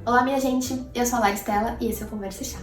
Olá, minha gente, eu sou a Laristela e esse é o Conversa Chá.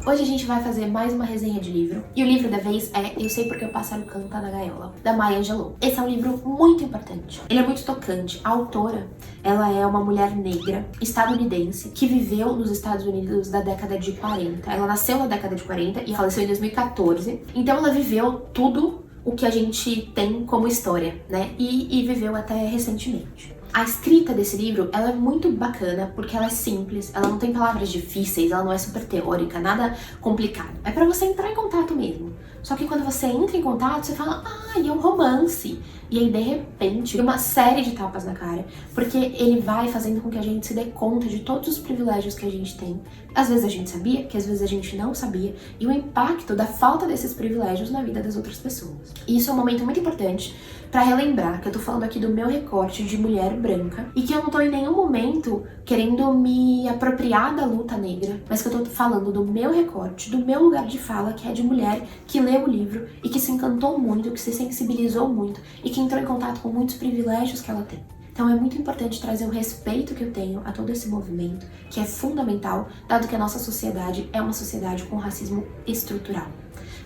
Hoje a gente vai fazer mais uma resenha de livro, e o livro da vez é Eu Sei Porque o Pássaro Canta na Gaiola, da Maya Angelou. Esse é um livro muito importante, ele é muito tocante. A autora, ela é uma mulher negra, estadunidense, que viveu nos Estados Unidos da década de 40. Ela nasceu na década de 40 e faleceu em 2014, então ela viveu tudo o que a gente tem como história, né? E viveu até recentemente. A escrita desse livro, ela é muito bacana porque ela é simples, ela não tem palavras difíceis, ela não é super teórica, nada complicado. É pra você entrar em contato mesmo. Só que quando você entra em contato, você fala, é um romance. E aí, de repente, tem uma série de tapas na cara, porque ele vai fazendo com que a gente se dê conta de todos os privilégios que a gente tem. Às vezes a gente sabia, que às vezes a gente não sabia, e o impacto da falta desses privilégios na vida das outras pessoas. E isso é um momento muito importante pra relembrar que eu tô falando aqui do meu recorte de mulher branca, e que eu não tô em nenhum momento querendo me apropriar da luta negra, mas que eu tô falando do meu recorte, do meu lugar de fala, que é de mulher que leu o livro e que se encantou muito, que se sensibilizou muito e que entrou em contato com muitos privilégios que ela tem. Então é muito importante trazer o respeito que eu tenho a todo esse movimento, que é fundamental, dado que a nossa sociedade é uma sociedade com racismo estrutural.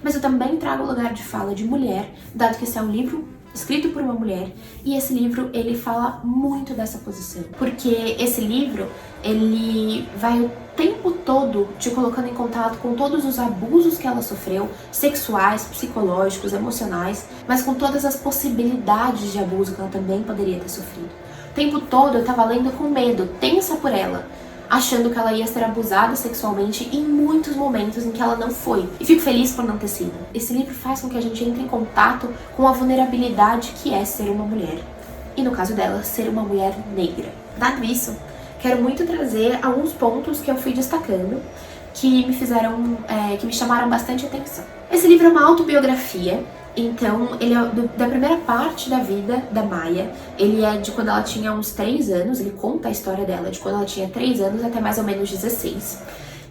Mas eu também trago o lugar de fala de mulher, dado que esse é um livro escrito por uma mulher, e esse livro, ele fala muito dessa posição. Porque esse livro, ele vai o tempo todo te colocando em contato com todos os abusos que ela sofreu, sexuais, psicológicos, emocionais, mas com todas as possibilidades de abuso que ela também poderia ter sofrido. O tempo todo eu tava lendo com medo, tensa por ela, achando que ela ia ser abusada sexualmente em muitos momentos em que ela não foi. E fico feliz por não ter sido. Esse livro faz com que a gente entre em contato com a vulnerabilidade que é ser uma mulher. E no caso dela, ser uma mulher negra. Dado isso, quero muito trazer alguns pontos que eu fui destacando que me fizeram, que me chamaram bastante atenção. Esse livro é uma autobiografia. Então, ele é da primeira parte da vida da Maya. Ele é de quando ela tinha uns 3 anos, ele conta a história dela de quando ela tinha 3 anos até mais ou menos 16.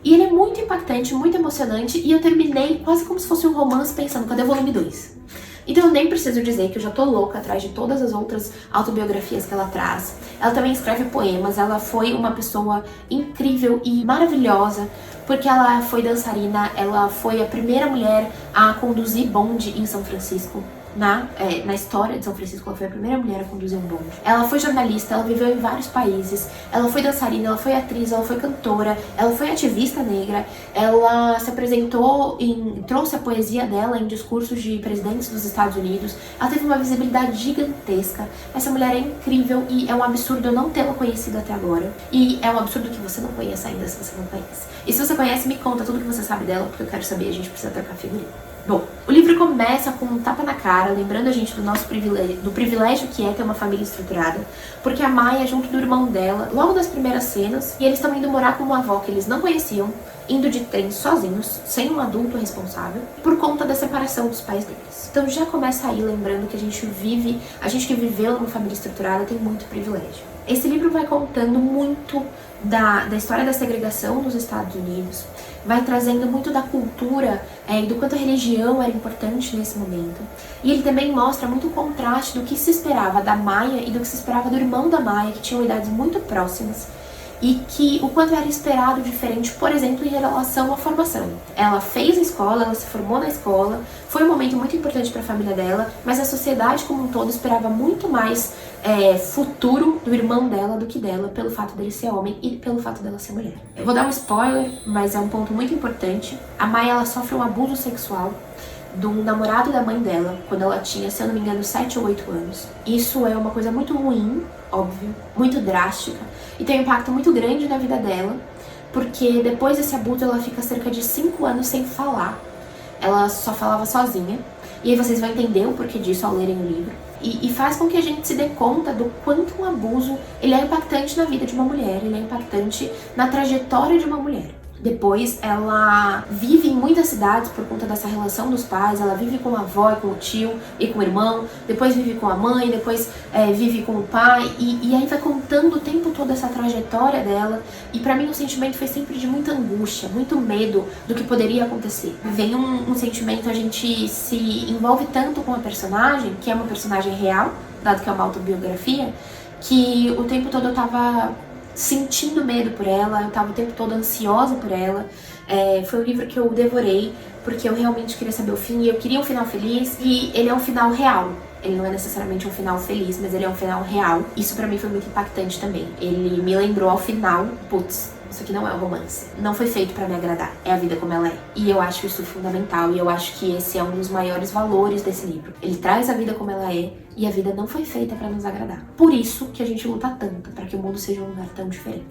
E ele é muito impactante, muito emocionante, e eu terminei quase como se fosse um romance pensando, cadê o volume 2? Então eu nem preciso dizer que eu já tô louca atrás de todas as outras autobiografias que ela traz. Ela também escreve poemas, ela foi uma pessoa incrível e maravilhosa, porque ela foi dançarina, ela foi a primeira mulher a conduzir bonde em São Francisco. Na história de São Francisco, ela foi a primeira mulher a conduzir um bonde. Ela foi jornalista, ela viveu em vários países, ela foi dançarina, ela foi atriz, ela foi cantora, ela foi ativista negra, ela se apresentou trouxe a poesia dela em discursos de presidentes dos Estados Unidos, ela teve uma visibilidade gigantesca. Essa mulher é incrível e é um absurdo eu não tê-la conhecido até agora. E é um absurdo que você não conheça ainda se você não conhece. E se você conhece, me conta tudo que você sabe dela, porque eu quero saber, a gente precisa trocar figurinha. Bom, o livro começa com um tapa na cara, lembrando a gente do nosso privilégio, do privilégio que é ter uma família estruturada, porque a Maya, junto do irmão dela, logo nas primeiras cenas, e eles estão indo morar com uma avó que eles não conheciam, indo de trem sozinhos, sem um adulto responsável, por conta da separação dos pais deles. Então já começa aí lembrando que a gente que viveu numa família estruturada tem muito privilégio. Esse livro vai contando muito da história da segregação nos Estados Unidos, vai trazendo muito da cultura e do quanto a religião era importante nesse momento. E ele também mostra muito o contraste do que se esperava da Maya e do que se esperava do irmão da Maya, que tinham idades muito próximas, e que o quanto era esperado diferente, por exemplo, em relação à formação. Ela fez a escola, ela se formou na escola, foi um momento muito importante para a família dela, mas a sociedade como um todo esperava muito mais futuro do irmão dela do que dela, pelo fato dele ser homem e pelo fato dela ser mulher. Eu vou dar um spoiler, mas é um ponto muito importante. A Maya, ela sofre um abuso sexual do namorado da mãe dela, quando ela tinha, se eu não me engano, 7 ou 8 anos. Isso é uma coisa muito ruim, óbvio, muito drástica, e tem um impacto muito grande na vida dela, porque depois desse abuso ela fica cerca de 5 anos sem falar. Ela só falava sozinha, e aí vocês vão entender o porquê disso ao lerem o livro. E faz com que a gente se dê conta do quanto um abuso ele é impactante na vida de uma mulher, ele é impactante na trajetória de uma mulher. Depois ela vive em muitas cidades por conta dessa relação dos pais, ela vive com a avó e com o tio e com o irmão, depois vive com a mãe, depois vive com o pai, e aí vai contando o tempo todo essa trajetória dela, e pra mim o sentimento foi sempre de muita angústia, muito medo do que poderia acontecer. Vem um sentimento, a gente se envolve tanto com a personagem, que é uma personagem real, dado que é uma autobiografia, que o tempo todo eu tava sentindo medo por ela, eu tava o tempo todo ansiosa por ela. Foi um livro que eu devorei, porque eu realmente queria saber o fim, e eu queria um final feliz, e ele é um final real. Ele não é necessariamente um final feliz, mas ele é um final real. Isso pra mim foi muito impactante também. Ele me lembrou ao final, putz, isso aqui não é um romance. Não foi feito pra me agradar. É a vida como ela é. E eu acho isso fundamental, e eu acho que esse é um dos maiores valores desse livro. Ele traz a vida como ela é, e a vida não foi feita pra nos agradar. Por isso que a gente luta tanto, pra que o mundo seja um lugar tão diferente.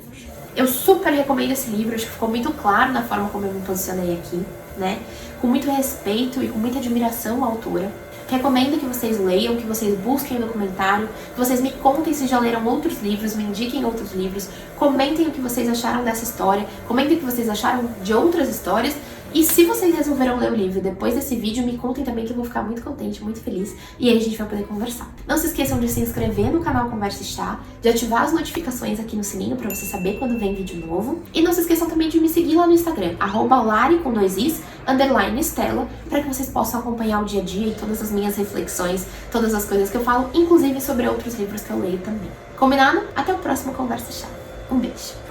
Eu super recomendo esse livro, acho que ficou muito claro na forma como eu me posicionei aqui, né? Com muito respeito e com muita admiração à autora. Recomendo que vocês leiam, que vocês busquem o documentário, que vocês me contem se já leram outros livros, me indiquem outros livros, comentem o que vocês acharam dessa história, comentem o que vocês acharam de outras histórias, e se vocês resolveram ler o livro depois desse vídeo, me contem também, que eu vou ficar muito contente, muito feliz, e aí a gente vai poder conversar. Não se esqueçam de se inscrever no canal Conversa Chá, de ativar as notificações aqui no sininho pra você saber quando vem vídeo novo, e não se esqueçam também de me seguir lá no Instagram, @lari_Stella, para que vocês possam acompanhar o dia a dia e todas as minhas reflexões, todas as coisas que eu falo, inclusive sobre outros livros que eu leio também. Combinado? Até o próximo Conversa Chá. Um beijo!